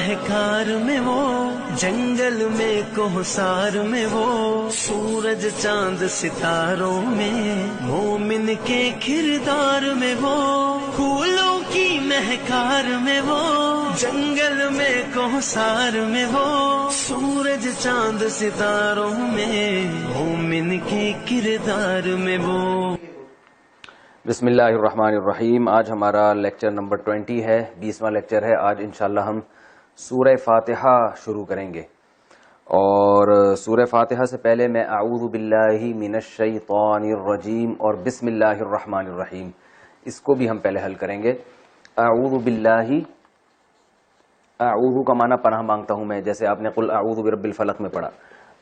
مہکار میں وہ، جنگل میں کوہسار میں وہ، سورج چاند ستاروں میں، مومن کے کردار میں وہ، پھولوں کی مہکار میں وہ، جنگل میں کوہسار میں وہ، سورج چاند ستاروں میں، مومن کے کردار میں وہ۔ بسم اللہ الرحمن الرحیم۔ آج ہمارا لیکچر نمبر 20 ہے، 20واں لیکچر ہے۔ آج انشاءاللہ ہم سورہ فاتحہ شروع کریں گے، اور سورہ فاتحہ سے پہلے میں اعوذ باللہ من الشیطان الرجیم اور بسم اللہ الرحمن الرحیم، اس کو بھی ہم پہلے حل کریں گے۔ اعوذ باللہ، اعوذ کا معنی پناہ مانگتا ہوں میں، جیسے آپ نے قل اعوذ برب الفلق میں پڑھا۔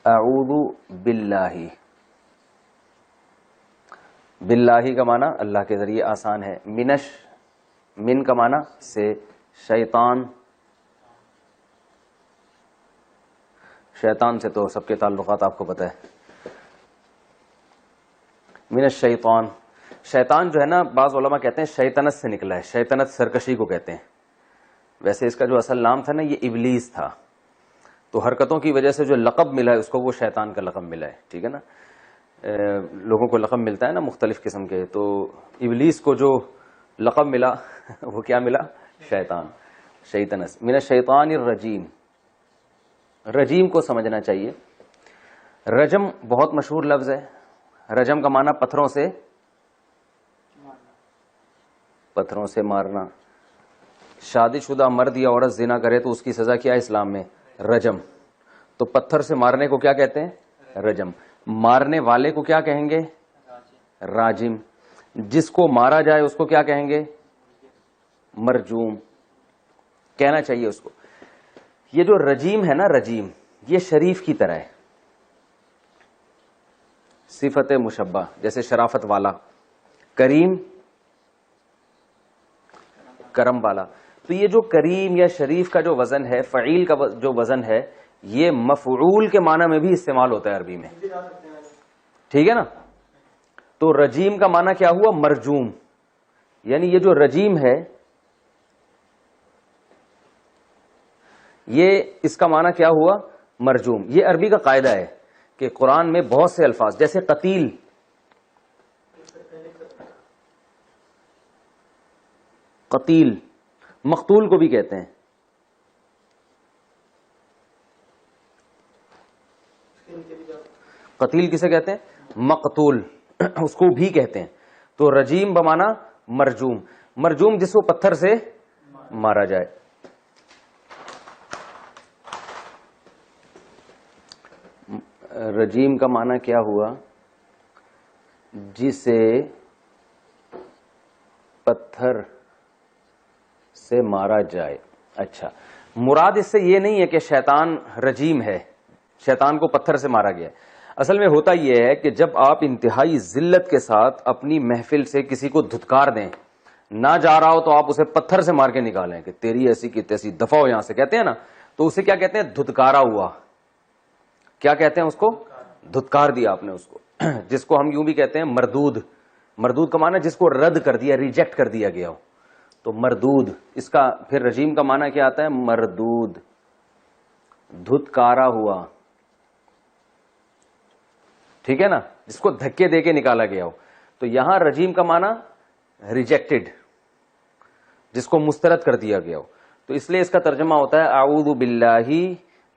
اعوذ باللہ، باللہ کا معنی اللہ کے ذریعے آسان ہے۔ من کا معنی سے، شیطان سے تو سب کے تعلقات آپ کو پتہ ہے۔ من الشیطان، شیطان جو ہے نا، بعض علماء کہتے ہیں شیطنت سے نکلا ہے، شیطنت سرکشی کو کہتے ہیں۔ ویسے اس کا جو اصل نام تھا نا، یہ ابلیس تھا، تو حرکتوں کی وجہ سے جو لقب ملا ہے اس کو وہ شیطان کا لقب ملا ہے، ٹھیک ہے نا۔ لوگوں کو لقب ملتا ہے نا مختلف قسم کے، تو ابلیس کو جو لقب ملا وہ کیا ملا؟ شیطان، شیطنت۔ من الشیطان الرجیم، رجیم کو سمجھنا چاہیے۔ رجم بہت مشہور لفظ ہے۔ رجم کا معنی پتھروں سے مارنا۔ شادی شدہ مرد یا عورت زنا کرے تو اس کی سزا کیا ہے اسلام میں؟ رجم۔ تو پتھر سے مارنے کو کیا کہتے ہیں؟ رجم۔ مارنے والے کو کیا کہیں گے؟ راجم۔ جس کو مارا جائے اس کو کیا کہیں گے؟ مرجوم کہنا چاہیے اس کو۔ یہ جو رجیم ہے نا، رجیم، یہ شریف کی طرح ہے، صفت مشبہ، جیسے شرافت والا، کریم، کرم والا۔ تو یہ جو کریم یا شریف کا جو وزن ہے، فعیل کا جو وزن ہے، یہ مفعول کے معنی میں بھی استعمال ہوتا ہے عربی میں، ٹھیک ہے نا۔ تو رجیم کا معنی کیا ہوا؟ مرجوم۔ یعنی یہ جو رجیم ہے، یہ اس کا معنی کیا ہوا؟ مرجوم۔ یہ عربی کا قاعدہ ہے کہ قرآن میں بہت سے الفاظ، جیسے قتیل، قتیل، مقتول کو بھی کہتے ہیں۔ قتیل کسے کہتے ہیں؟ مقتول، اس کو بھی کہتے ہیں۔ تو رجیم بمانا مرجوم، مرجوم جس کو پتھر سے مارا جائے۔ رجیم کا معنی کیا ہوا؟ جسے پتھر سے مارا جائے۔ اچھا، مراد اس سے یہ نہیں ہے کہ شیطان رجیم ہے، شیطان کو پتھر سے مارا گیا۔ اصل میں ہوتا یہ ہے کہ جب آپ انتہائی ذلت کے ساتھ اپنی محفل سے کسی کو دھتکار دیں، نہ جا رہا ہو تو آپ اسے پتھر سے مار کے نکالیں کہ تیری ایسی کی تیسی، دفع ہو یہاں سے، کہتے ہیں نا، تو اسے کیا کہتے ہیں؟ دھتکارا ہوا۔ کیا کہتے ہیں اس کو؟ دھتکار دیا آپ نے اس کو، جس کو ہم یوں بھی کہتے ہیں مردود۔ مردود کا معنی جس کو رد کر دیا، ریجیکٹ کر دیا گیا ہو، تو مردود۔ اس کا پھر رجیم کا معنی کیا آتا ہے؟ مردود، دھتکارا ہوا، ٹھیک ہے نا، جس کو دھکے دے کے نکالا گیا ہو۔ تو یہاں رجیم کا معنی ریجیکٹڈ، جس کو مسترد کر دیا گیا ہو۔ تو اس لیے اس کا ترجمہ ہوتا ہے اعوذ باللہ،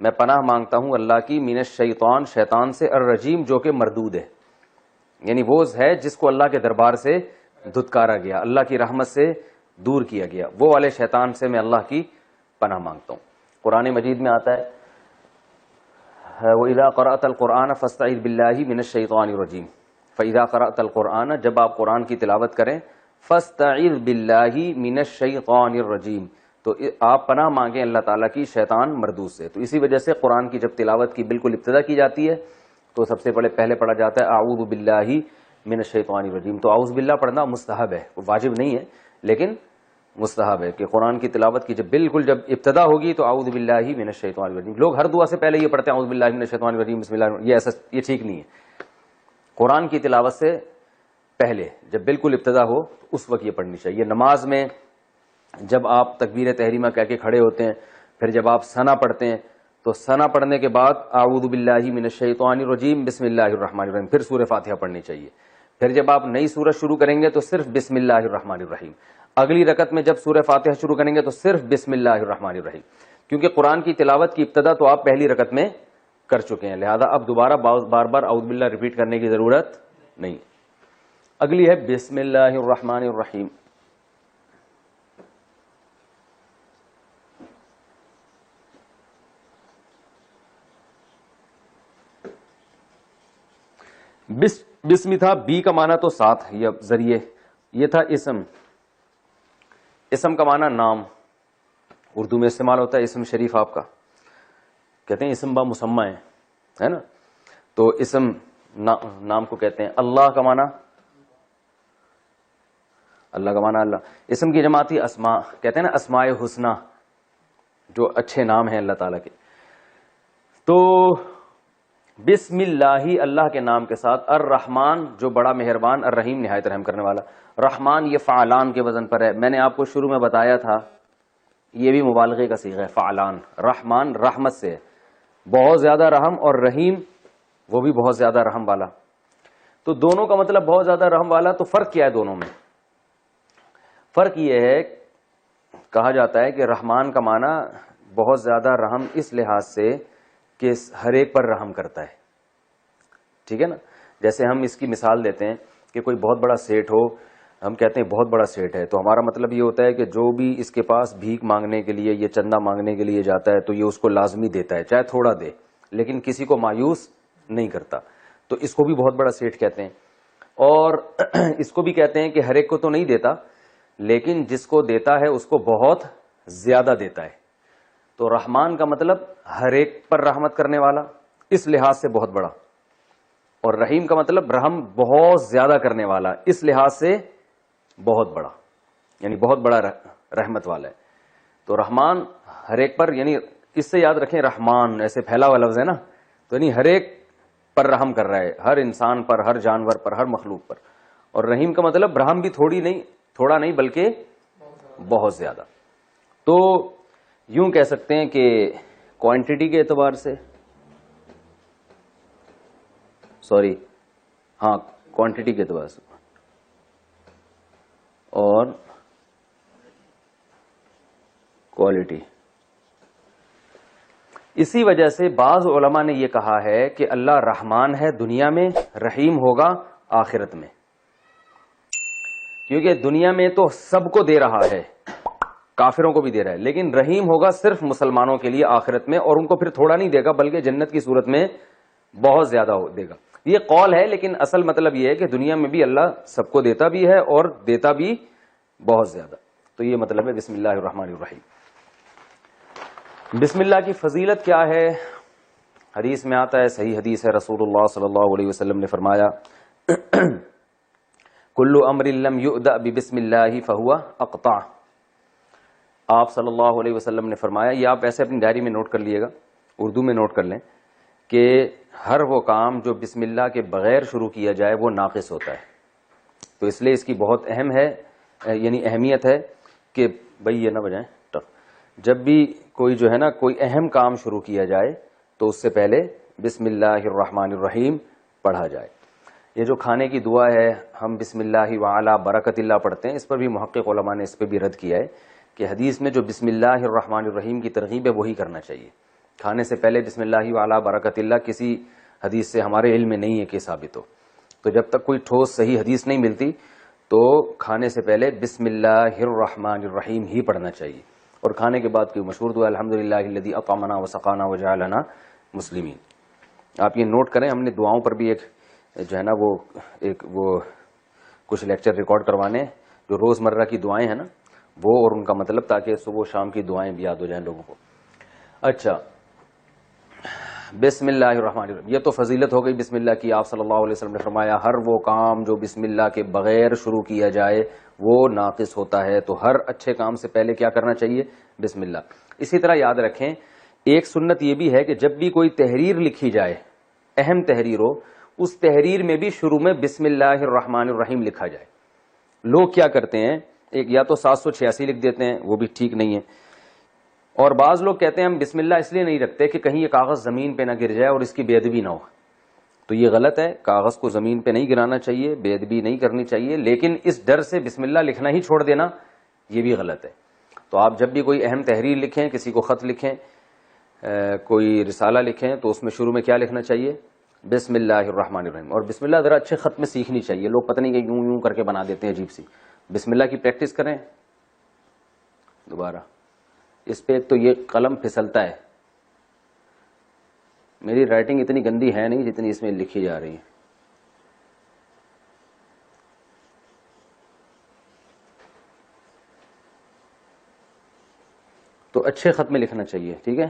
میں پناہ مانگتا ہوں اللہ کی، من الشیطان، شیطان سے، الرجیم جو کہ مردود ہے، یعنی وہ ہے جس کو اللہ کے دربار سے دھتکارا گیا، اللہ کی رحمت سے دور کیا گیا، وہ والے شیطان سے میں اللہ کی پناہ مانگتا ہوں۔ قرآن مجید میں آتا ہے وَإِذَا قَرَأْتَ الْقُرْآنَ فَاسْتَعِذْ بِاللَّهِ مِنَ الشَّيْطَانِ الرَّجِيمِ، فَإِذَا قَرَأْتَ الْقُرْآنَ، جب آپ قرآن کی تلاوت کریں، فَاسْتَعِذْ بِاللَّهِ مِنَ الشَّيْطَانِ الرَّجِيمِ، تو آپ پناہ مانگیں اللہ تعالیٰ کی شیطان مردود سے۔ تو اسی وجہ سے قرآن کی جب تلاوت کی بالکل ابتدا کی جاتی ہے تو سب سے پہلے پڑھا جاتا ہے اعوذ باللہ من الشیطان الرجیم۔ تو اعوذ باللہ پڑھنا مستحب ہے، وہ واجب نہیں ہے، لیکن مستحب ہے کہ قرآن کی تلاوت کی جب ابتدا ہوگی تو اعوذ باللہ من الشیطان الرجیم۔ لوگ ہر دعا سے پہلے یہ پڑھتے ہیں اعوذ باللہ من الشیطان الرجیم بسم اللہ، یہ ٹھیک نہیں ہے۔ قرآن کی تلاوت سے پہلے جب بالکل ابتدا ہو اس وقت یہ پڑھنی چاہیے۔ نماز میں جب آپ تکبیر تحریمہ کہہ کے کھڑے ہوتے ہیں، پھر جب آپ ثنا پڑھتے ہیں تو ثنا پڑھنے کے بعد اعوذ باللہ من الشیطان الرجیم بسم اللہ الرحمن الرحیم، پھر سورہ فاتحہ پڑھنی چاہیے۔ پھر جب آپ نئی سورت شروع کریں گے تو صرف بسم اللہ الرحمن الرحیم، اگلی رکعت میں جب سورہ فاتحہ شروع کریں گے تو صرف بسم اللہ الرحمن الرحیم، کیونکہ قرآن کی تلاوت کی ابتدا تو آپ پہلی رکعت میں کر چکے ہیں، لہذا اب دوبارہ بار بار اعوذ باللہ ریپیٹ کرنے کی ضرورت نہیں۔ اگلی ہے بسم اللہ الرحمن الرحیم۔ بسم تھا، بی کا معنی تو ساتھ یا ذریعے، یہ تھا اسم، اسم کا معنی نام، اردو میں استعمال ہوتا ہے اسم شریف آپ کا، کہتے ہیں اسم با مسمى ہے نا، تو اسم نام کو کہتے ہیں۔ اللہ کا معنی، اللہ کا معنی اللہ، اسم کی جمع تھی اسماء، کہتے ہیں نا اسماء حسنہ، جو اچھے نام ہیں اللہ تعالیٰ کے۔ تو بسم اللہ، اللہ کے نام کے ساتھ، الرحمن جو بڑا مہربان، الرحیم نہایت رحم کرنے والا۔ رحمان یہ فعلان کے وزن پر ہے، میں نے آپ کو شروع میں بتایا تھا یہ بھی مبالغے کا صیغہ ہے، فعلان۔ رحمان رحمت سے ہے، بہت زیادہ رحم، اور رحیم وہ بھی بہت زیادہ رحم والا، تو دونوں کا مطلب بہت زیادہ رحم والا۔ تو فرق کیا ہے دونوں میں؟ فرق یہ ہے، کہا جاتا ہے کہ رحمان کا معنی بہت زیادہ رحم اس لحاظ سے کہ ہر ایک پر رحم کرتا ہے، ٹھیک ہے نا۔ جیسے ہم اس کی مثال دیتے ہیں کہ کوئی بہت بڑا سیٹ ہو، ہم کہتے ہیں بہت بڑا سیٹ ہے، تو ہمارا مطلب یہ ہوتا ہے کہ جو بھی اس کے پاس بھیک مانگنے کے لیے یا چندہ مانگنے کے لیے جاتا ہے تو یہ اس کو لازمی دیتا ہے، چاہے تھوڑا دے، لیکن کسی کو مایوس نہیں کرتا، تو اس کو بھی بہت بڑا سیٹ کہتے ہیں۔ اور اس کو بھی کہتے ہیں کہ ہر ایک کو تو نہیں دیتا، لیکن جس کو دیتا ہے اس کو بہت زیادہ دیتا ہے۔ تو رحمان کا مطلب ہر ایک پر رحمت کرنے والا، اس لحاظ سے بہت بڑا، اور رحیم کا مطلب رحم بہت زیادہ کرنے والا، اس لحاظ سے بہت بڑا، یعنی بہت بڑا رحمت والا ہے۔ تو رحمان ہر ایک پر، یعنی اس سے یاد رکھیں رحمان ایسے پھیلا ہوا لفظ ہے نا، تو یعنی ہر ایک پر رحم کر رہا ہے، ہر انسان پر، ہر جانور پر، ہر مخلوق پر۔ اور رحیم کا مطلب رحم بھی تھوڑا نہیں بلکہ بہت زیادہ۔ تو یوں کہہ سکتے ہیں کہ کوانٹٹی کے اعتبار سے، کوانٹٹی کے اعتبار سے اور کوالٹی، اسی وجہ سے بعض علماء نے یہ کہا ہے کہ اللہ رحمان ہے دنیا میں، رحیم ہوگا آخرت میں، کیونکہ دنیا میں تو سب کو دے رہا ہے، کافروں کو بھی دے رہا ہے، لیکن رحیم ہوگا صرف مسلمانوں کے لیے آخرت میں، اور ان کو پھر تھوڑا نہیں دے گا بلکہ جنت کی صورت میں بہت زیادہ دے گا۔ یہ قول ہے، لیکن اصل مطلب یہ ہے کہ دنیا میں بھی اللہ سب کو دیتا بھی ہے اور دیتا بھی بہت زیادہ۔ تو یہ مطلب ہے بسم اللہ الرحمن الرحیم۔ بسم اللہ کی فضیلت کیا ہے؟ حدیث میں آتا ہے، صحیح حدیث ہے، رسول اللہ صلی اللہ علیہ وسلم نے فرمایا کل امر لم یؤدأ ببسم اللہ فہو اقطع۔ آپ صلی اللہ علیہ وسلم نے فرمایا، یہ آپ ایسے اپنی ڈائری میں نوٹ کر لیے گا، اردو میں نوٹ کر لیں، کہ ہر وہ کام جو بسم اللہ کے بغیر شروع کیا جائے وہ ناقص ہوتا ہے۔ تو اس لیے اس کی بہت اہم ہے، یعنی اہمیت ہے کہ بھئی یہ نہ بجائیں، جب بھی کوئی جو ہے نا کوئی اہم کام شروع کیا جائے تو اس سے پہلے بسم اللہ الرحمن الرحیم پڑھا جائے۔ یہ جو کھانے کی دعا ہے، ہم بسم اللہ وعلی برکت اللہ پڑھتے ہیں، اس پر بھی محقق علماء نے اس پہ بھی رد کیا ہے کہ حدیث میں جو بسم اللہ الرحمن الرحیم کی ترغیب ہے وہی کرنا چاہیے۔ کھانے سے پہلے بسم اللہ وعلی برکت اللہ کسی حدیث سے ہمارے علم میں نہیں ہے کہ ثابت ہو، تو جب تک کوئی ٹھوس صحیح حدیث نہیں ملتی تو کھانے سے پہلے بسم اللہ الرحمن الرحیم ہی پڑھنا چاہیے، اور کھانے کے بعد کی مشہور دعا الحمدللہ الذی اطعمنا وسقانا وجعلنا مسلمین۔ آپ یہ نوٹ کریں، ہم نے دعاؤں پر بھی ایک جو ہے نا وہ کچھ لیکچر ریکارڈ کروانے، جو روز مرہ کی دعائیں ہیں نا وہ، اور ان کا مطلب، تاکہ صبح و شام کی دعائیں بھی یاد ہو جائیں لوگوں کو۔ اچھا، بسم اللہ الرحمن الرحیم، یہ تو فضیلت ہو گئی بسم اللہ کی۔ آپ صلی اللہ علیہ وسلم نے فرمایا ہر وہ کام جو بسم اللہ کے بغیر شروع کیا جائے وہ ناقص ہوتا ہے، تو ہر اچھے کام سے پہلے کیا کرنا چاہیے؟ بسم اللہ۔ اسی طرح یاد رکھیں، ایک سنت یہ بھی ہے کہ جب بھی کوئی تحریر لکھی جائے، اہم تحریر ہو، اس تحریر میں بھی شروع میں بسم اللہ الرحمن الرحیم لکھا جائے۔ لوگ کیا کرتے ہیں، ایک یا تو 786 لکھ دیتے ہیں، وہ بھی ٹھیک نہیں ہے، اور بعض لوگ کہتے ہیں ہم بسم اللہ اس لیے نہیں رکھتے کہ کہیں یہ کاغذ زمین پہ نہ گر جائے اور اس کی بے ادبی نہ ہو. تو یہ غلط ہے، کاغذ کو زمین پہ نہیں گرانا چاہیے، بے ادبی نہیں کرنی چاہیے، لیکن اس ڈر سے بسم اللہ لکھنا ہی چھوڑ دینا یہ بھی غلط ہے. تو آپ جب بھی کوئی اہم تحریر لکھیں، کسی کو خط لکھیں، کوئی رسالہ لکھیں، تو اس میں شروع میں کیا لکھنا چاہیے؟ بسم اللہ الرحمن الرحیم. اور بسم اللہ ذرا اچھے خط میں سیکھنی چاہیے. لوگ پتہ نہیں کہ یوں یوں کر کے بنا دیتے ہیں عجیب سی. بسم اللہ کی پریکٹس کریں. دوبارہ اس پہ ایک تو یہ قلم پھسلتا ہے، میری رائٹنگ اتنی گندی ہے نہیں جتنی اس میں لکھی جا رہی ہے. تو اچھے خط میں لکھنا چاہیے. ٹھیک ہے،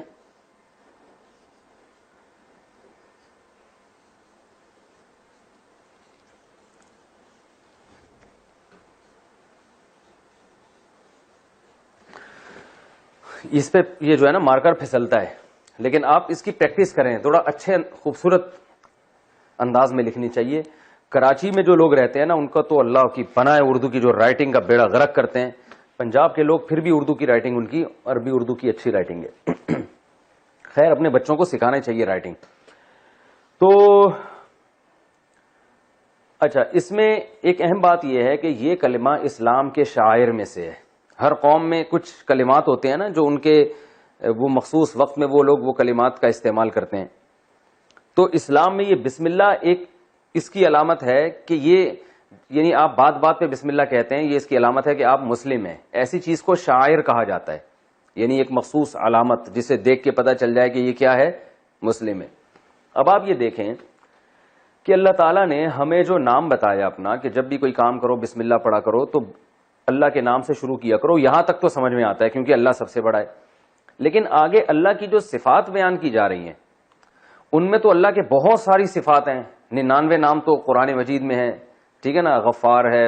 اس پہ یہ جو ہے نا مارکر پھسلتا ہے، لیکن آپ اس کی پریکٹس کریں، تھوڑا اچھے خوبصورت انداز میں لکھنی چاہیے. کراچی میں جو لوگ رہتے ہیں نا ان کا تو اللہ کی پناہ ہے، اردو کی جو رائٹنگ کا بیڑا غرق کرتے ہیں. پنجاب کے لوگ پھر بھی اردو کی رائٹنگ، ان کی عربی اردو کی اچھی رائٹنگ ہے. خیر اپنے بچوں کو سکھانا چاہیے رائٹنگ. تو اچھا، اس میں ایک اہم بات یہ ہے کہ یہ کلمہ اسلام کے شعائر میں سے ہے. ہر قوم میں کچھ کلمات ہوتے ہیں نا جو ان کے وہ مخصوص وقت میں وہ لوگ وہ کلمات کا استعمال کرتے ہیں. تو اسلام میں یہ بسم اللہ ایک اس کی علامت ہے کہ یہ یعنی آپ بات بات پہ بسم اللہ کہتے ہیں، یہ اس کی علامت ہے کہ آپ مسلم ہیں. ایسی چیز کو شاعر کہا جاتا ہے، یعنی ایک مخصوص علامت جسے دیکھ کے پتہ چل جائے کہ یہ کیا ہے، مسلم ہے. اب آپ یہ دیکھیں کہ اللہ تعالیٰ نے ہمیں جو نام بتایا اپنا کہ جب بھی کوئی کام کرو بسم اللہ پڑھا کرو تو اللہ کے نام سے شروع کیا کرو. یہاں تک تو سمجھ میں آتا ہے کیونکہ اللہ سب سے بڑا ہے. لیکن آگے اللہ کی جو صفات بیان کی جا رہی ہیں ان میں تو اللہ کے بہت ساری صفات ہیں. 99 نام تو قرآن مجید میں ہیں. ٹھیک ہے نا، غفار ہے،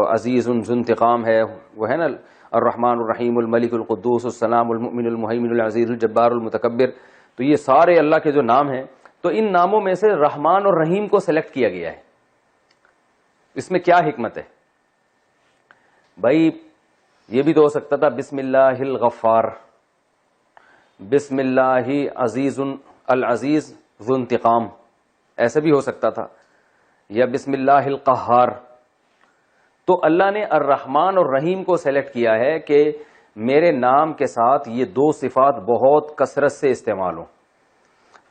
عزیز ذو انتقام ہے، وہ ہے نا الرحمن الرحیم الملک القدوس السلام المؤمن المہیمن العزیز الجبار المتکبر. تو یہ سارے اللہ کے جو نام ہیں، تو ان ناموں میں سے رحمان اور رحیم کو سلیکٹ کیا گیا ہے. اس میں کیا حکمت ہے بھائی؟ یہ بھی تو ہو سکتا تھا بسم اللہ الغفار، بسم اللہ عزیز العزیز ذو انتقام، ایسا بھی ہو سکتا تھا، یا بسم اللہ القہار. تو اللہ نے الرحمن اور رحیم کو سلیکٹ کیا ہے کہ میرے نام کے ساتھ یہ دو صفات بہت کثرت سے استعمال ہوں.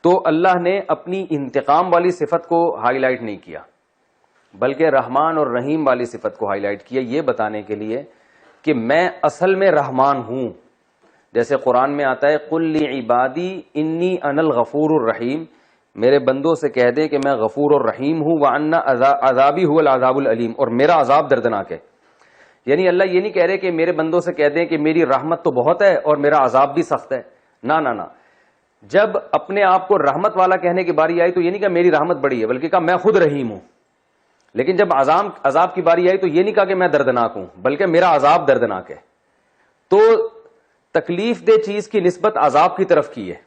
تو اللہ نے اپنی انتقام والی صفت کو ہائی لائٹ نہیں کیا بلکہ رحمان اور رحیم والی صفت کو ہائی لائٹ کیا، یہ بتانے کے لیے کہ میں اصل میں رحمان ہوں. جیسے قرآن میں آتا ہے قل لعبادی انی انا الغفور الرحیم، میرے بندوں سے کہہ دیں کہ میں غفور اور رحیم ہوں، وان عذابی هو العذاب العلیم، اور میرا عذاب دردناک ہے. یعنی اللہ یہ نہیں کہہ رہے کہ میرے بندوں سے کہہ دیں کہ میری رحمت تو بہت ہے اور میرا عذاب بھی سخت ہے. نہ نہ نہ، جب اپنے آپ کو رحمت والا کہنے کی باری آئی تو یہ نہیں کہا میری رحمت بڑی ہے، بلکہ کہا میں خود رحیم ہوں. لیکن جب عذاب کی باری آئی تو یہ نہیں کہا کہ میں دردناک ہوں، بلکہ میرا عذاب دردناک ہے. تو تکلیف دہ چیز کی نسبت عذاب کی طرف کی ہے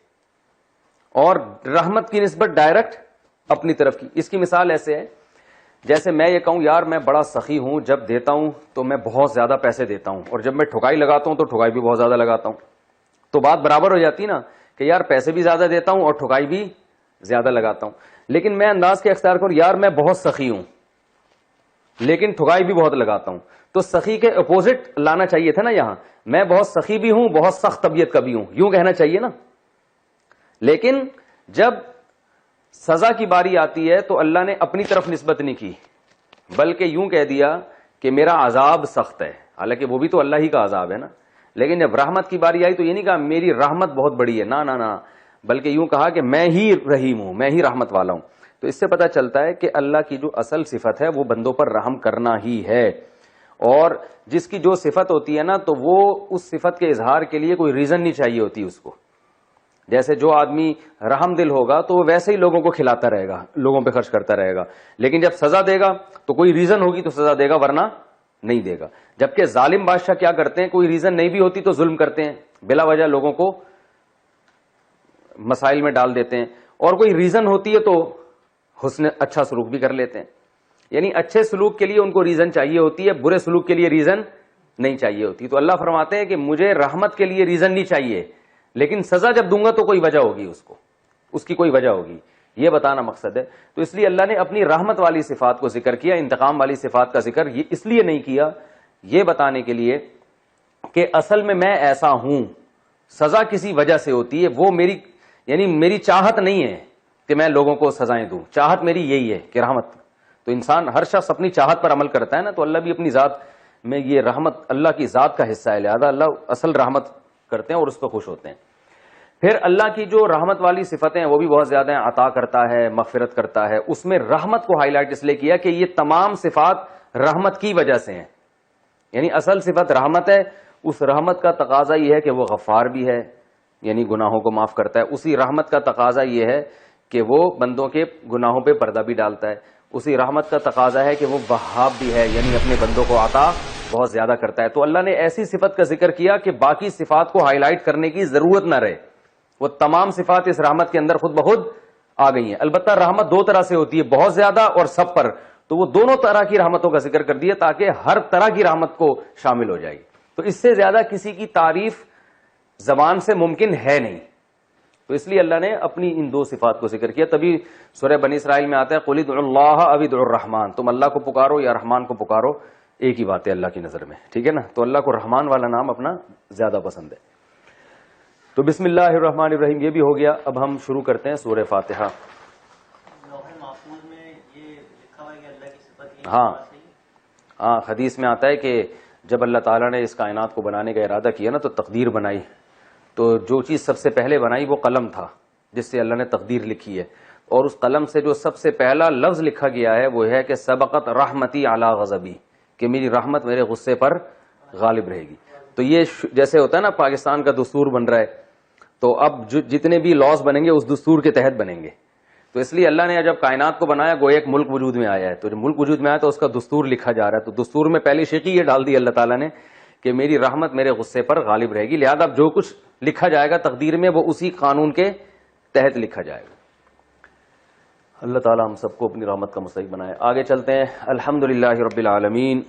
اور رحمت کی نسبت ڈائریکٹ اپنی طرف کی. اس کی مثال ایسے ہے جیسے میں یہ کہوں یار میں بڑا سخی ہوں، جب دیتا ہوں تو میں بہت زیادہ پیسے دیتا ہوں، اور جب میں ٹھکائی لگاتا ہوں تو ٹھکائی بھی بہت زیادہ لگاتا ہوں. تو بات برابر ہو جاتی نا کہ یار پیسے بھی زیادہ دیتا ہوں اور ٹھکائی بھی زیادہ لگاتا ہوں. لیکن میں انداز کے اختیار کروں یار میں بہت سخی ہوں لیکن ٹھکائی بھی بہت لگاتا ہوں. تو سخی کے اپوزٹ لانا چاہیے تھا نا یہاں، میں بہت سخی بھی ہوں بہت سخت طبیعت کا بھی ہوں، یوں کہنا چاہیے نا. لیکن جب سزا کی باری آتی ہے تو اللہ نے اپنی طرف نسبت نہیں کی بلکہ یوں کہہ دیا کہ میرا عذاب سخت ہے، حالانکہ وہ بھی تو اللہ ہی کا عذاب ہے نا. لیکن جب رحمت کی باری آئی تو یہ نہیں کہا میری رحمت بہت بڑی ہے، نہ نہ نہ، بلکہ یوں کہا کہ میں ہی رحیم ہوں، میں ہی رحمت والا ہوں. تو اس سے پتہ چلتا ہے کہ اللہ کی جو اصل صفت ہے وہ بندوں پر رحم کرنا ہی ہے. اور جس کی جو صفت ہوتی ہے نا تو وہ اس صفت کے اظہار کے لیے کوئی ریزن نہیں چاہیے ہوتی اس کو. جیسے جو آدمی رحم دل ہوگا تو وہ ویسے ہی لوگوں کو کھلاتا رہے گا، لوگوں پہ خرچ کرتا رہے گا، لیکن جب سزا دے گا تو کوئی ریزن ہوگی تو سزا دے گا ورنہ نہیں دے گا. جبکہ ظالم بادشاہ کیا کرتے ہیں، کوئی ریزن نہیں بھی ہوتی تو ظلم کرتے ہیں، بلا وجہ لوگوں کو مسائل میں ڈال دیتے ہیں، اور کوئی ریزن ہوتی ہے تو حسن اچھا سلوک بھی کر لیتے ہیں. یعنی اچھے سلوک کے لیے ان کو ریزن چاہیے ہوتی ہے، برے سلوک کے لیے ریزن نہیں چاہیے ہوتی. تو اللہ فرماتے ہیں کہ مجھے رحمت کے لیے ریزن نہیں چاہیے، لیکن سزا جب دوں گا تو کوئی وجہ ہوگی، اس کی کوئی وجہ ہوگی، یہ بتانا مقصد ہے. تو اس لیے اللہ نے اپنی رحمت والی صفات کو ذکر کیا، انتقام والی صفات کا ذکر یہ اس لیے نہیں کیا، یہ بتانے کے لیے کہ اصل میں ایسا ہوں، سزا کسی وجہ سے ہوتی ہے، وہ میری چاہت نہیں ہے کہ میں لوگوں کو سزائیں دوں، چاہت میری یہی ہے کہ رحمت. تو انسان ہر شخص اپنی چاہت پر عمل کرتا ہے نا، تو اللہ بھی اپنی ذات میں یہ رحمت اللہ کی ذات کا حصہ ہے، لہذا اللہ اصل رحمت کرتے ہیں اور اس پہ خوش ہوتے ہیں. پھر اللہ کی جو رحمت والی صفتیں ہیں وہ بھی بہت زیادہ ہیں، عطا کرتا ہے، مغفرت کرتا ہے. اس میں رحمت کو ہائی لائٹ اس لیے کیا کہ یہ تمام صفات رحمت کی وجہ سے ہیں، یعنی اصل صفت رحمت ہے. اس رحمت کا تقاضا یہ ہے کہ وہ غفار بھی ہے، یعنی گناہوں کو معاف کرتا ہے. اسی رحمت کا تقاضا یہ ہے کہ وہ بندوں کے گناہوں پہ پردہ بھی ڈالتا ہے. اسی رحمت کا تقاضا ہے کہ وہ وہاب بھی ہے، یعنی اپنے بندوں کو عطا بہت زیادہ کرتا ہے. تو اللہ نے ایسی صفت کا ذکر کیا کہ باقی صفات کو ہائی لائٹ کرنے کی ضرورت نہ رہے، وہ تمام صفات اس رحمت کے اندر خود بخود آ گئی ہیں. البتہ رحمت دو طرح سے ہوتی ہے، بہت زیادہ اور سب پر، تو وہ دونوں طرح کی رحمتوں کا ذکر کر دیا تاکہ ہر طرح کی رحمت کو شامل ہو جائے. تو اس سے زیادہ کسی کی تعریف زبان سے ممکن ہے نہیں، تو اس لیے اللہ نے اپنی ان دو صفات کو ذکر کیا. تبھی سورہ بنی اسرائیل میں آتا ہے قل ادعوا اللہ او ادعوا الرحمن، تم اللہ کو پکارو یا رحمان کو پکارو، ایک ہی بات ہے اللہ کی نظر میں، ٹھیک ہے نا. تو اللہ کو رحمان والا نام اپنا زیادہ پسند ہے. تو بسم اللہ الرحمن الرحیم یہ بھی ہو گیا. اب ہم شروع کرتے ہیں سورہ فاتحہ. ہاں حدیث میں آتا ہے کہ جب اللہ تعالیٰ نے اس کائنات کو بنانے کا ارادہ کیا نا تو تقدیر بنائی، تو جو چیز سب سے پہلے بنائی وہ قلم تھا جس سے اللہ نے تقدیر لکھی ہے. اور اس قلم سے جو سب سے پہلا لفظ لکھا گیا ہے وہ ہے کہ سبقت رحمتی علی غضبی، کہ میری رحمت میرے غصے پر غالب رہے گی. تو یہ جیسے ہوتا ہے نا پاکستان کا دستور بن رہا ہے، تو اب جتنے بھی لاز بنیں گے اس دستور کے تحت بنیں گے. تو اس لیے اللہ نے جب کائنات کو بنایا گو ایک ملک وجود میں آیا ہے، تو جب ملک وجود میں آیا تو اس کا دستور لکھا جا رہا ہے. تو دستور میں پہلی شقی یہ ڈال دی اللہ تعالیٰ نے کہ میری رحمت میرے غصے پر غالب رہے گی، لہذا اب جو کچھ لکھا جائے گا تقدیر میں وہ اسی قانون کے تحت لکھا جائے گا. اللہ تعالیٰ ہم سب کو اپنی رحمت کا مستحق بنائے. آگے چلتے ہیں. الحمدللہ رب العالمین.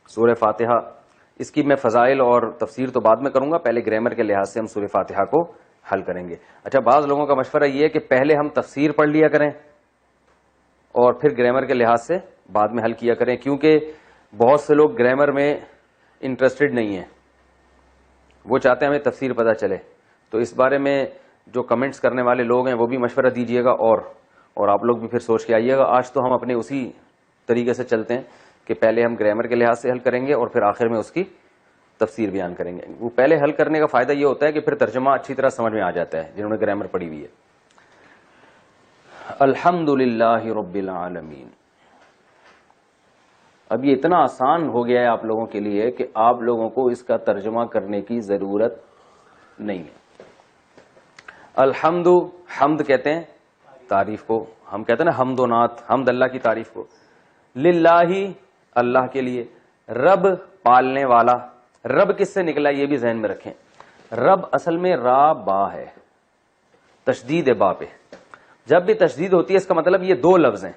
سورہ فاتحہ، اس کی میں فضائل اور تفسیر تو بعد میں کروں گا، پہلے گرامر کے لحاظ سے ہم سورہ فاتحہ کو حل کریں گے. اچھا، بعض لوگوں کا مشورہ یہ ہے کہ پہلے ہم تفسیر پڑھ لیا کریں اور پھر گرامر کے لحاظ سے بعد میں حل کیا کریں، کیونکہ بہت سے لوگ گرامر میں انٹرسٹڈ نہیں ہیں، وہ چاہتے ہیں ہمیں تفسیر پتہ چلے. تو اس بارے میں جو کمنٹس کرنے والے لوگ ہیں وہ بھی مشورہ دیجیے گا اور آپ لوگ بھی پھر سوچ کے آئیے گا. آج تو ہم اپنے اسی طریقے سے چلتے ہیں کہ پہلے ہم گرامر کے لحاظ سے حل کریں گے اور پھر آخر میں اس کی تفسیر بیان کریں گے. وہ پہلے حل کرنے کا فائدہ یہ ہوتا ہے کہ پھر ترجمہ اچھی طرح سمجھ میں آ جاتا ہے جنہوں نے گرامر پڑھی ہوئی ہے. الحمدللہ رب العالمین. اب یہ اتنا آسان ہو گیا ہے آپ لوگوں کے لیے کہ آپ لوگوں کو اس کا ترجمہ کرنے کی ضرورت نہیں ہے. الحمد، حمد کہتے ہیں تعریف کو، ہم کہتے ہیں نا حمد و نعت، حمد اللہ کی تعریف کو. للہ، اللہ کے لیے. رب، پالنے والا. رب کس سے نکلا یہ بھی ذہن میں رکھیں. رب اصل میں را با ہے، تشدید با پہ. جب بھی تشدید ہوتی ہے اس کا مطلب یہ دو لفظ ہیں،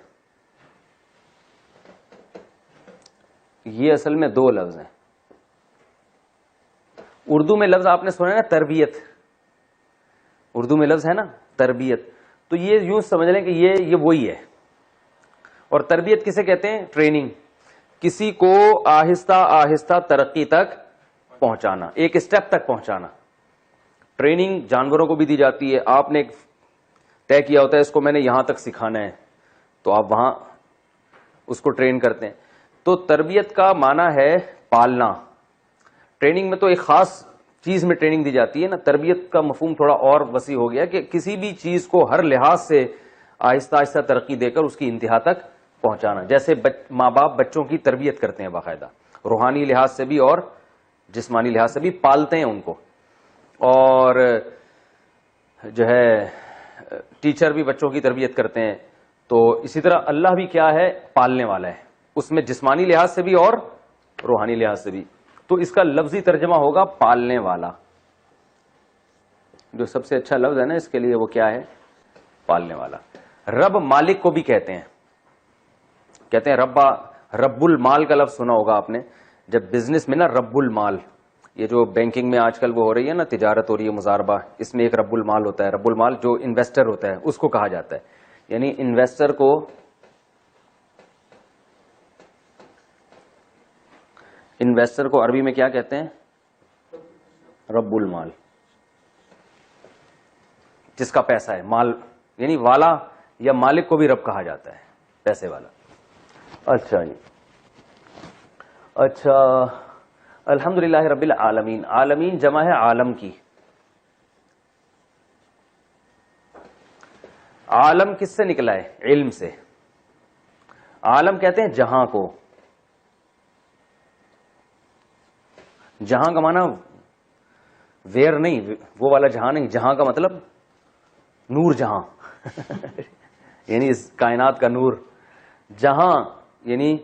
یہ اصل میں دو لفظ ہیں. اردو میں لفظ آپ نے سنا ہے نا تربیت، اردو میں لفظ ہے نا تربیت، تو یہ یوں سمجھ لیں کہ یہ وہی ہے. اور تربیت کسے کہتے ہیں؟ ٹریننگ، کسی کو آہستہ آہستہ ترقی تک پہنچانا، ایک اسٹیپ تک پہنچانا. ٹریننگ جانوروں کو بھی دی جاتی ہے. آپ نے طے کیا ہوتا ہے اس کو میں نے یہاں تک سکھانا ہے، تو آپ وہاں اس کو ٹرین کرتے ہیں. تو تربیت کا معنی ہے پالنا. ٹریننگ میں تو ایک خاص چیز میں ٹریننگ دی جاتی ہے نا، تربیت کا مفہوم تھوڑا اور وسیع ہو گیا کہ کسی بھی چیز کو ہر لحاظ سے آہستہ آہستہ ترقی دے کر اس کی انتہا تک پہنچانا. جیسے ماں باپ بچوں کی تربیت کرتے ہیں باقاعدہ، روحانی لحاظ سے بھی اور جسمانی لحاظ سے بھی پالتے ہیں ان کو. اور جو ہے ٹیچر بھی بچوں کی تربیت کرتے ہیں. تو اسی طرح اللہ بھی کیا ہے؟ پالنے والا ہے، اس میں جسمانی لحاظ سے بھی اور روحانی لحاظ سے بھی. تو اس کا لفظی ترجمہ ہوگا پالنے والا. جو سب سے اچھا لفظ ہے نا اس کے لیے وہ کیا ہے؟ پالنے والا. رب مالک کو بھی کہتے ہیں رب المال کا لفظ سنا ہوگا آپ نے. جب بزنس میں نا رب المال، یہ جو بینکنگ میں آج کل وہ ہو رہی ہے نا، تجارت ہو رہی ہے، مضاربہ، اس میں ایک رب المال ہوتا ہے. رب المال جو انویسٹر ہوتا ہے اس کو کہا جاتا ہے. یعنی انویسٹر کو عربی میں کیا کہتے ہیں؟ رب المال، جس کا پیسہ ہے، مال یعنی والا یا مالک کو بھی رب کہا جاتا ہے، پیسے والا. اچھا جی، اچھا، الحمدللہ رب العالمین. عالمین جمع ہے عالم کی. عالم کس سے نکلا ہے؟ علم سے. عالم کہتے ہیں جہاں کو. جہاں کا معنی ویر نہیں، وہ والا جہاں نہیں، جہاں کا مطلب نور جہاں یعنی اس کائنات کا نور. جہاں یعنی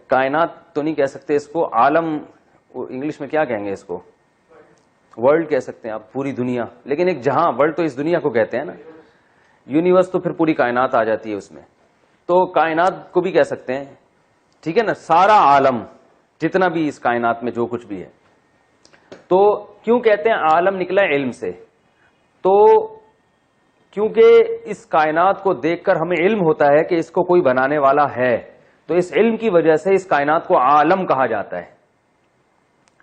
کائنات تو نہیں کہہ سکتے اس کو، عالم انگلش میں کیا کہیں گے اس کو؟ ورلڈ کہہ سکتے ہیں آپ، پوری دنیا. لیکن ایک جہاں، ورلڈ تو اس دنیا کو کہتے ہیں نا، یونیورس تو پھر پوری کائنات آ جاتی ہے اس میں. تو کائنات کو بھی کہہ سکتے ہیں، ٹھیک ہے نا، سارا عالم جتنا بھی اس کائنات میں جو کچھ بھی ہے. تو کیوں کہتے ہیں عالم نکلا ہے علم سے؟ تو کیونکہ اس کائنات کو دیکھ کر ہمیں علم ہوتا ہے کہ اس کو کوئی بنانے والا ہے، تو اس علم کی وجہ سے اس کائنات کو عالم کہا جاتا ہے.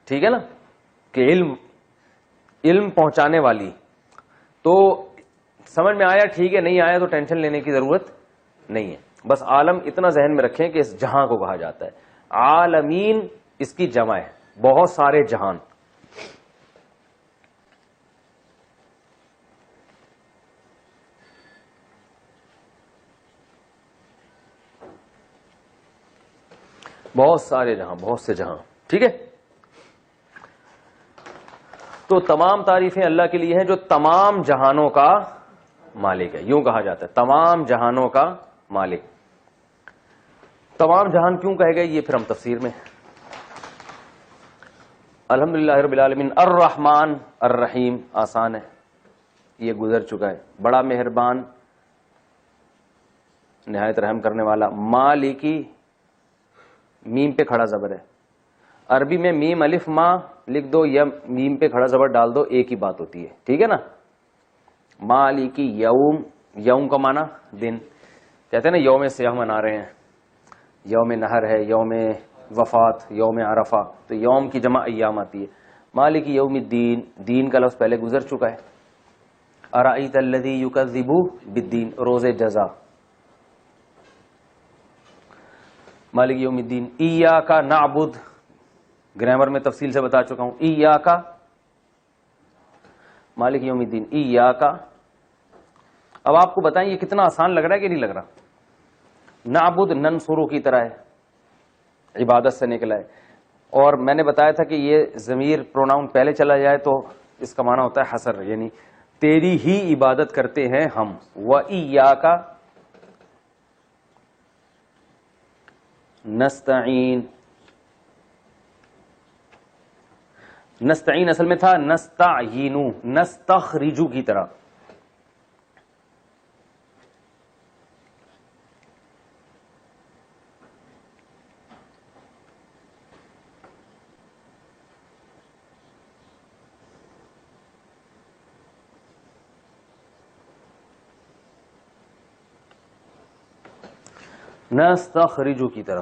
ٹھیک ہے نا، کہ علم پہنچانے والی. تو سمجھ میں آیا؟ ٹھیک ہے، نہیں آیا تو ٹینشن لینے کی ضرورت نہیں ہے. بس عالم اتنا ذہن میں رکھیں کہ اس جہاں کو کہا جاتا ہے. عالمین اس کی جمع ہے، بہت سارے جہان. بہت سارے جہاں، بہت سے جہاں. ٹھیک ہے، تو تمام تعریفیں اللہ کے لیے ہیں جو تمام جہانوں کا مالک ہے. یوں کہا جاتا ہے تمام جہانوں کا مالک. تمام جہان کیوں کہے گئے یہ پھر ہم تفسیر میں. الحمدللہ رب العالمین. الرحمن الرحیم آسان ہے، یہ گزر چکا ہے. بڑا مہربان، نہایت رحم کرنے والا. مالکی، میم پہ کھڑا زبر ہے. عربی میں میم الف ما لکھ دو یا میم پہ کھڑا زبر ڈال دو، ایک ہی بات ہوتی ہے. ٹھیک ہے نا. مالکی یوم، یوم کا معنی دن. کہتے ہیں نا یوم سیاہ منا رہے ہیں، یوم نہر ہے، یوم وفات، یوم عرفہ. تو یوم کی جمع ایام آتی ہے. مالکی یوم الدین، دین کا لفظ پہلے گزر چکا ہے. ارأیت الذی یکذب بالدین، روز جزا. مالک یوم الدین. ایاک نعبد، گرامر میں تفصیل سے بتا چکا ہوں. ایاک، مالک یوم الدین. ایاک، اب آپ کو بتائیں یہ کتنا آسان لگ رہا ہے کہ نہیں لگ رہا؟ نعبد ننصرو کی طرح ہے، عبادت سے نکلا ہے. اور میں نے بتایا تھا کہ یہ ضمیر پروناؤن پہلے چلا جائے تو اس کا معنی ہوتا ہے حسر، یعنی تیری ہی عبادت کرتے ہیں ہم. وَإِيَّاكَ نستعین. نستعین اصل میں تھا نستعینو، نستخرجو کی طرح. نستخرجو کی طرح.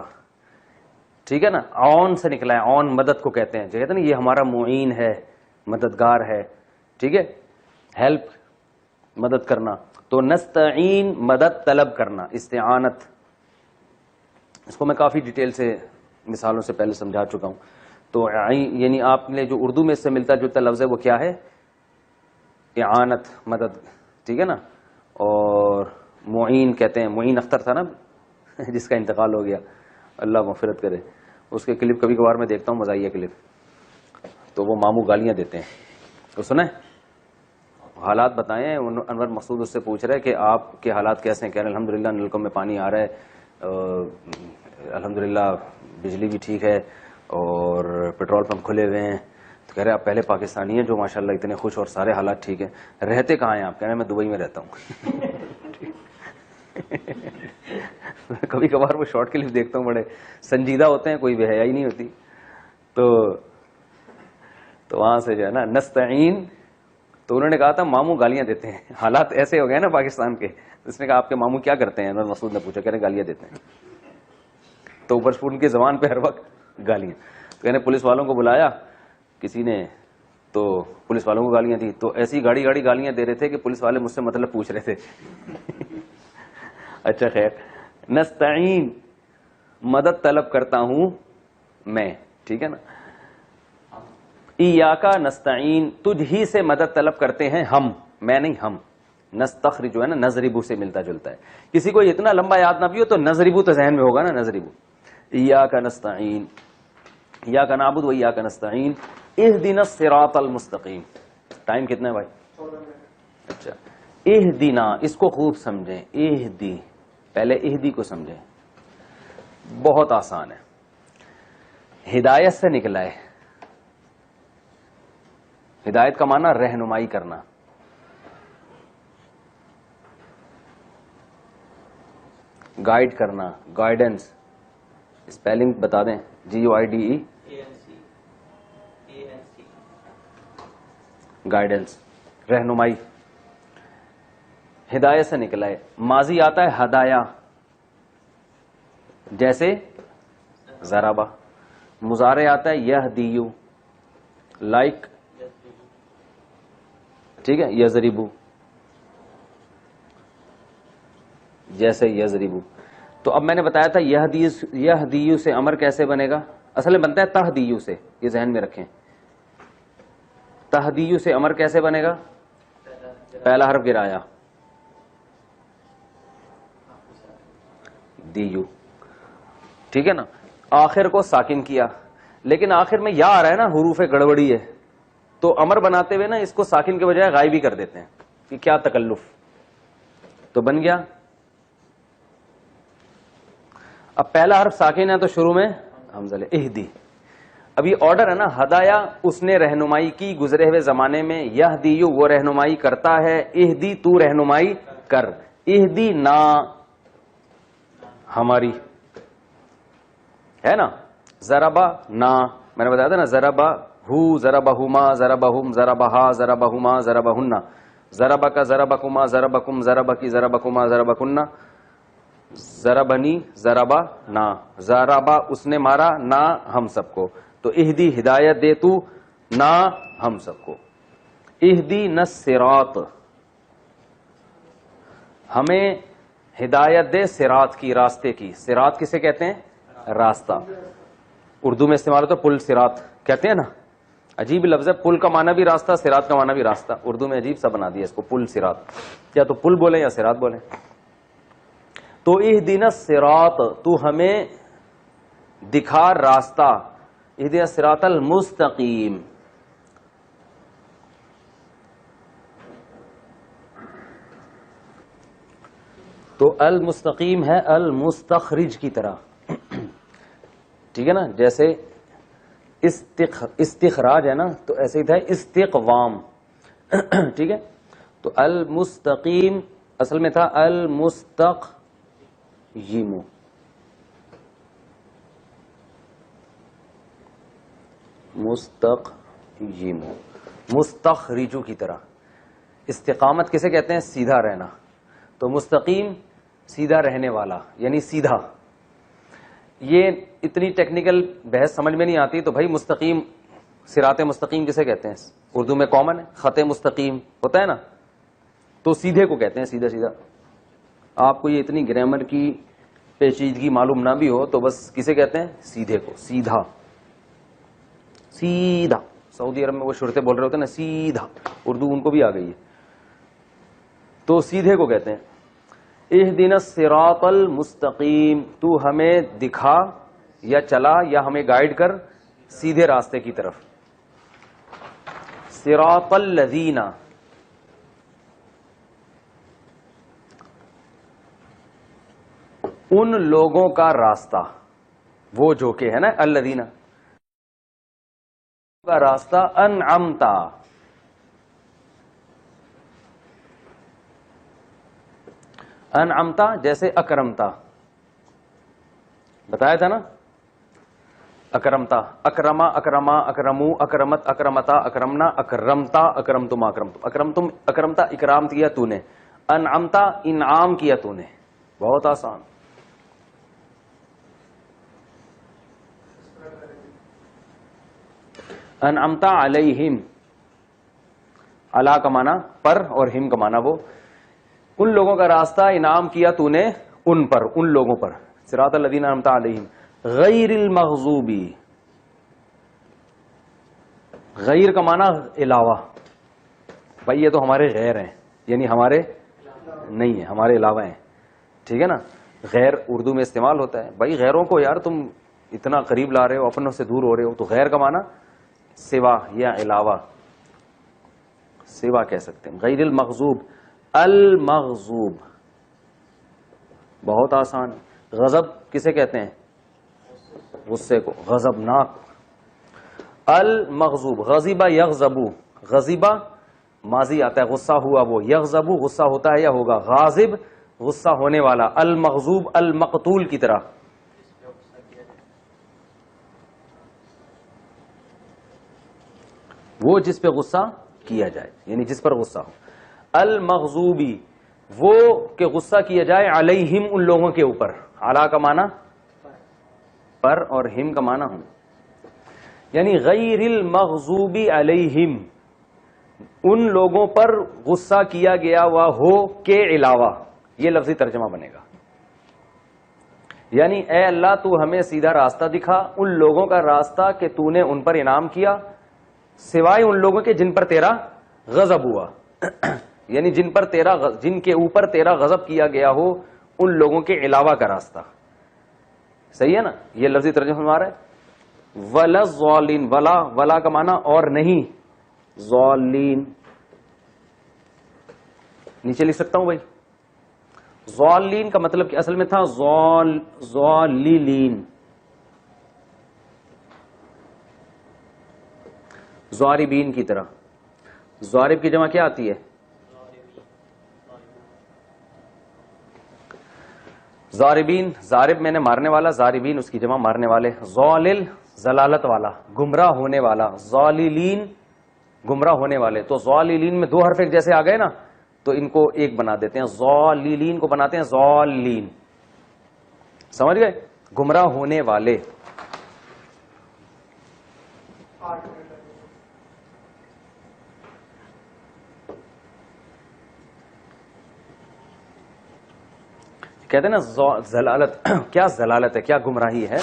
ٹھیک ہے نا. اون سے نکلا ہے، اون مدد کو کہتے ہیں. جو کہتے ہیں نا یہ ہمارا معین ہے، مددگار ہے. ٹھیک ہے، ہیلپ، مدد کرنا. تو نستعین مدد طلب کرنا، استعانت. اس کو میں کافی ڈیٹیل سے مثالوں سے پہلے سمجھا چکا ہوں. تو یعنی آپ نے جو اردو میں اس سے ملتا جلتا لفظ ہے وہ کیا ہے؟ اعانت، مدد. ٹھیک ہے نا. اور معین کہتے ہیں، معین اختر تھا نا جس کا انتقال ہو گیا، اللہ مغفرت کرے. اس کے کلپ کبھی کبھار میں دیکھتا ہوں، مزاحیہ کلپ. تو وہ ماموں گالیاں دیتے ہیں. تو سنیں، حالات بتائیں. انور مسعود اس سے پوچھ رہے کہ آپ کے حالات کیسے ہیں؟ کہہ رہے ہیں الحمدللہ نلکوں میں پانی آ رہا ہے، الحمدللہ بجلی بھی ٹھیک ہے، اور پیٹرول پمپ کھلے ہوئے ہیں. تو کہہ رہے آپ پہلے پاکستانی ہیں جو ماشاءاللہ اتنے خوش اور سارے حالات ٹھیک ہیں. رہتے کہاں ہیں آپ؟ کہہ رہے ہیں میں دبئی میں رہتا ہوں. کبھی کبھار وہ شارٹ کلپ دیکھتا ہوں، بڑے سنجیدہ ہوتے ہیں، کوئی بے حیائی نہیں ہوتی. تو وہاں سے جو ہے نا نستعین، تو انہوں نے کہا تھا ماموں گالیاں دیتے ہیں. حالات ایسے ہو گئے نا پاکستان کے. اس نے کہا آپ کے ماموں کیا کرتے ہیں؟ انور مسعود نے پوچھا. کہنے گالیاں دیتے ہیں. تو اوپر سے ان کی زبان پہ ہر وقت گالیاں. تو کہنے پولیس والوں کو بلایا کسی نے، تو پولیس والوں کو گالیاں دی. تو ایسی گاڑی گالیاں دے رہے تھے کہ پولیس والے مجھ سے مطلب پوچھ رہے تھے. اچھا خیر. نستعین مدد طلب کرتا ہوں میں. ٹھیک ہے نا. ایاکا نستعین تجھ ہی سے مدد طلب کرتے ہیں ہم، میں نہیں ہم. نستخرج جو ہے نا نضربو سے ملتا جلتا ہے. کسی کو اتنا لمبا یاد نہ بھی ہو تو نضربو تو ذہن میں ہوگا نا. نضربو ایاکا نستعین، ایاکا نعبد و ایاکا نستعین اہدنا الصراط المستقیم. ٹائم کتنا ہے بھائی؟ اچھا. اہدنا اس کو خوب سمجھیں. اہدی پہلے اہدی کو سمجھیں. بہت آسان ہے. ہدایت سے نکلا ہے. ہدایت کا معنی رہنمائی کرنا. گائیڈ کرنا، گائیڈنس. اسپیلنگ بتا دیں. GUIDE گائیڈنس، رہنمائی. ہدایت سے نکلا ہے. ماضی آتا ہے ہدایا، جیسے ضربا. مضارع آتا ہے یہدیو، لائک. ٹھیک ہے. یضربو جیسے یضربو. تو اب میں نے بتایا تھا یہدیو سے امر کیسے بنے گا. اصل میں بنتا ہے تہدیو سے. یہ ذہن میں رکھیں. تہدیو سے امر کیسے بنے گا؟ پہلا حرف گرایا دیو. ٹھیک ہے نا. آخر کو ساکن کیا، لیکن آخر میں یا آ رہا ہے نا، حروف گڑبڑی ہے، تو امر بناتے ہوئے نا اس کو ساکن کے بجائے غائب ہی کر دیتے ہیں کہ کیا تکلف. تو بن گیا. اب پہلا حرف ساکن ہے تو شروع میں حمزہ لے. اہدی. ابھی آرڈر ہے نا. ہدایا اس نے رہنمائی کی گزرے ہوئے زمانے میں. یہدیو وہ رہنمائی کرتا ہے. اہدی تو رہنمائی کر. اہدی نا ہماری ہے نا. ضربا نا میں نے بتایا تھا نا. ضربا ہو، ضربہما، ضربہم، ضربہا، ضربہما، ضربہن. ضربک، ضربکما، ضربکم، ضربکی، ضربکما، ضربکن. ضربنی، ضربا نا. ضربا اس نے مارا، نا ہم سب کو. تو اہدی ہدایت دے تو، نا ہم سب کو. اہدینا الصراط ہمیں ہدایت دے صراط کی، راستے کی. صراط کسے کہتے ہیں؟ راستہ. اردو میں استعمال ہوتا ہے پل صراط کہتے ہیں نا. عجیب لفظ ہے. پل کا معنی بھی راستہ، صراط کا معنی بھی راستہ. اردو میں عجیب سا بنا دیا اس کو پل صراط. یا تو پل بولیں یا صراط بولیں. تو اہدنا الصراط تو ہمیں دکھا راستہ. اہدنا الصراط المستقیم. تو المستقیم ہے المستخرج کی طرح. ٹھیک ہے نا. جیسے استخراج ہے نا، تو ایسے ہی تھا استقوام. ٹھیک ہے. تو المستقیم اصل میں تھا المستقیم. مستقیم مستخرجو کی طرح. استقامت کسے کہتے ہیں؟ سیدھا رہنا. تو مستقیم سیدھا رہنے والا، یعنی سیدھا. یہ اتنی ٹیکنیکل بحث سمجھ میں نہیں آتی. تو بھائی مستقیم، صراط مستقیم کسے کہتے ہیں؟ اردو میں کامن ہے. خط مستقیم ہوتا ہے نا، تو سیدھے کو کہتے ہیں. سیدھا سیدھا. آپ کو یہ اتنی گرامر کی پیچیدگی معلوم نہ بھی ہو تو بس کسے کہتے ہیں؟ سیدھے کو. سیدھا سیدھا. سعودی عرب میں وہ شرطے بول رہے ہوتے ہیں نا سیدھا. اردو ان کو بھی آ گئی ہے. تو سیدھے کو کہتے ہیں. اہدنا الصراط المستقیم تو ہمیں دکھا یا چلا یا ہمیں گائیڈ کر سیدھے راستے کی طرف. صراط الذین ان لوگوں کا راستہ، وہ جو کہ ہے نا الذین کا راستہ. انعمتا انعمتا جیسے اکرمتا بتایا تھا نا. اکرمتا، اکرما، اکرما، اکرمو، اکرمت، اکرمتا، اکرمنا، اکرمتا، اکرمتم، اکرمتم، اکرمتم، اکرمتا اکرام کیا تو نے، انعمتا انعام کیا تو نے. بہت آسان. انعمتا علیہم، علا کا معنی پر اور ہم کا معنی وہ، ان لوگوں کا راستہ انعام کیا تو نے ان پر، ان لوگوں پر. صراط الذین انعمت علیہم غیر المغضوبی، غیر کا معنی علاوہ. بھائی یہ تو ہمارے غیر ہیں، یعنی ہمارے نہیں ہیں، ہمارے علاوہ ہیں. ٹھیک ہے نا. غیر اردو میں استعمال ہوتا ہے. بھائی غیروں کو یار تم اتنا قریب لا رہے ہو، اپنوں سے دور ہو رہے ہو، تو غیر کا معنی سوا یا علاوہ، سوا کہہ سکتے ہیں. غیر المغضوب، المغضوب بہت آسان. غضب کسے کہتے ہیں؟ غصے کو. غضبناک. المغضوب، غضب یغضبو، غضب ماضی آتا ہے، غصہ ہوا وہ، یغضبو غصہ ہوتا ہے یا ہوگا، غاضب غصہ ہونے والا، المغضوب المقتول کی طرح. وہ جس پہ غصہ کیا جائے، یعنی جس پر غصہ ہو. المغضوبی وہ کہ غصہ کیا جائے، علیہم ان لوگوں کے اوپر. علا کا معنی پر اور ہم کا معنی ہوں، یعنی غیر المغضوبی علیہم ان لوگوں پر غصہ کیا گیا ہوا ہو کے علاوہ. یہ لفظی ترجمہ بنے گا. یعنی اے اللہ تو ہمیں سیدھا راستہ دکھا، ان لوگوں کا راستہ کہ تو نے ان پر انعام کیا، سوائے ان لوگوں کے جن پر تیرا غضب ہوا. یعنی جن کے اوپر تیرا غضب کیا گیا ہو، ان لوگوں کے علاوہ کا راستہ. صحیح ہے نا. یہ لفظی ترجمہ ہمارا ہے. ولا الضالین، ولا ولا کا معنی اور نہیں، ضالین نیچے لکھ سکتا ہوں بھائی. ضالین کا مطلب کہ اصل میں تھا ضالین، ضاربین کی طرح. ضارب کی جمع کیا آتی ہے؟ ضاربین. ضارب میں نے مارنے والا، ضاربین اس کی جمع مارنے والے. ضالل ضلالت والا، گمراہ ہونے والا. ضاللین گمراہ ہونے والے. تو ضاللین میں دو حرف ایک جیسے آ گئے نا، تو ان کو ایک بنا دیتے ہیں. ضاللین کو بناتے ہیں ضالین. سمجھ گئے؟ گمراہ ہونے والے. کہتے ہیں نا ضلالت، کیا ضلالت ہے، کیا گمراہی ہے.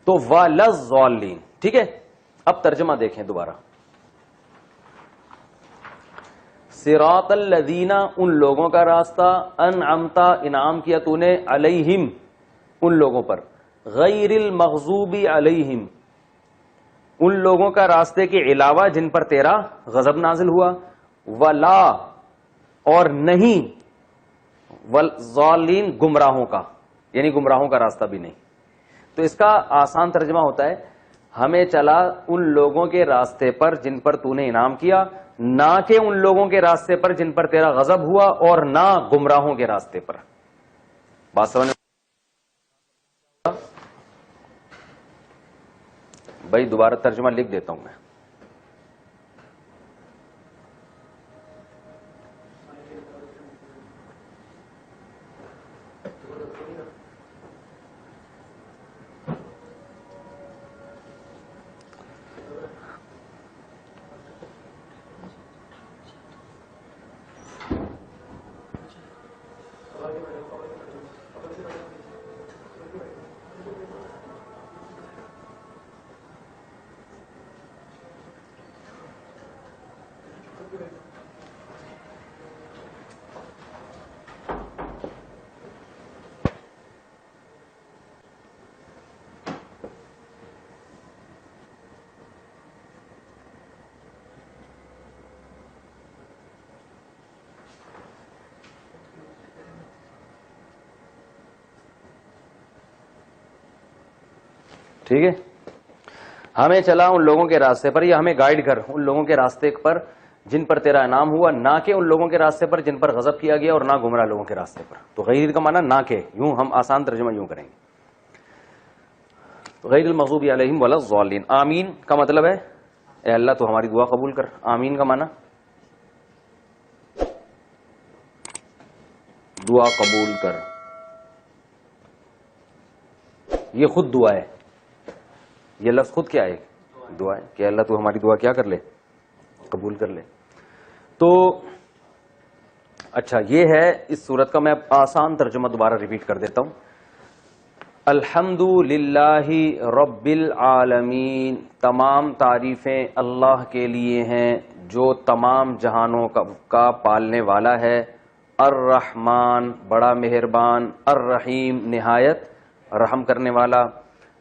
تو وَلَضَّالِّينَ. ٹھیک ہے. اب ترجمہ دیکھیں دوبارہ. صراط الذین ان لوگوں کا راستہ، انعمتا انعام کیا تو نے، علیہم ان لوگوں پر، غیر المغضوب علیہم ان لوگوں کا راستے کے علاوہ جن پر تیرا غضب نازل ہوا، ولا اور نہیں، والضالین گمراہوں کا، یعنی گمراہوں کا راستہ بھی نہیں. تو اس کا آسان ترجمہ ہوتا ہے ہمیں چلا ان لوگوں کے راستے پر جن پر تو نے انعام کیا، نہ کہ ان لوگوں کے راستے پر جن پر تیرا غضب ہوا، اور نہ گمراہوں کے راستے پر. بات سمجھ بھائی؟ دوبارہ ترجمہ لکھ دیتا ہوں میں. ٹھیک ہے. ہمیں چلا ان لوگوں کے راستے پر، یا ہمیں گائیڈ کر ان لوگوں کے راستے پر جن پر تیرا انعام ہوا، نہ کہ ان لوگوں کے راستے پر جن پر غضب کیا گیا، اور نہ گمراہ لوگوں کے راستے پر. تو غیر کا معنی نہ کہ، یوں ہم آسان ترجمہ یوں کریں گے. غیر المغضوب علیہم ولا الضالین. آمین کا مطلب ہے اے اللہ تو ہماری دعا قبول کر. آمین کا معنی دعا قبول کر. یہ خود دعا ہے, یہ لفظ خود کیا ہے؟ دعا ہے کہ اللہ تو ہماری دعا کیا کر لے, قبول کر لے. تو اچھا یہ ہے اس صورت کا. میں آسان ترجمہ دوبارہ ریپیٹ کر دیتا ہوں. الحمد للہ رب العالمین, تمام تعریفیں اللہ کے لیے ہیں جو تمام جہانوں کا پالنے والا ہے. الرحمن, بڑا مہربان. الرحیم, نہایت رحم کرنے والا.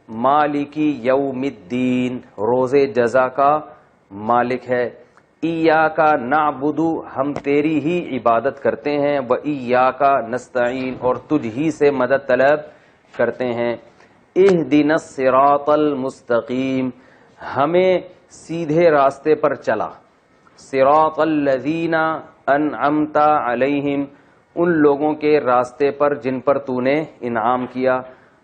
مالکی یوم الدین, روز جزا کا مالک ہے. ایاک نعبد, ہم تیری ہی عبادت کرتے ہیں. و ایاک نستعین, اور تجھ ہی سے مدد طلب کرتے ہیں. اہدنا الصراط المستقیم, ہمیں سیدھے راستے پر چلا. صراط الذین انعمت علیہم, ان لوگوں کے راستے پر جن پر تو نے انعام کیا.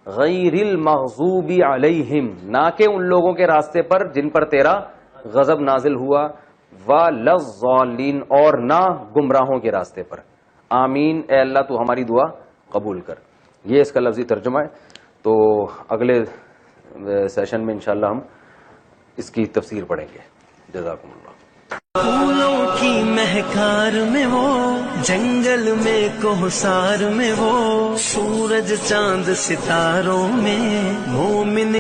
غیر المغضوب علیہم, نہ کہ ان لوگوں کے راستے پر جن پر تیرا غضب نازل ہوا. ولا الضالین, اور نہ گمراہوں کے راستے پر. آمین, اے اللہ تو ہماری دعا قبول کر. یہ اس کا لفظی ترجمہ ہے. تو اگلے سیشن میں انشاءاللہ ہم اس کی تفسیر پڑھیں گے. جزاکم اللہ. پھولوں کی مہکار میں وہ, جنگل میں کوہسار میں وہ, سورج چاند ستاروں میں مومن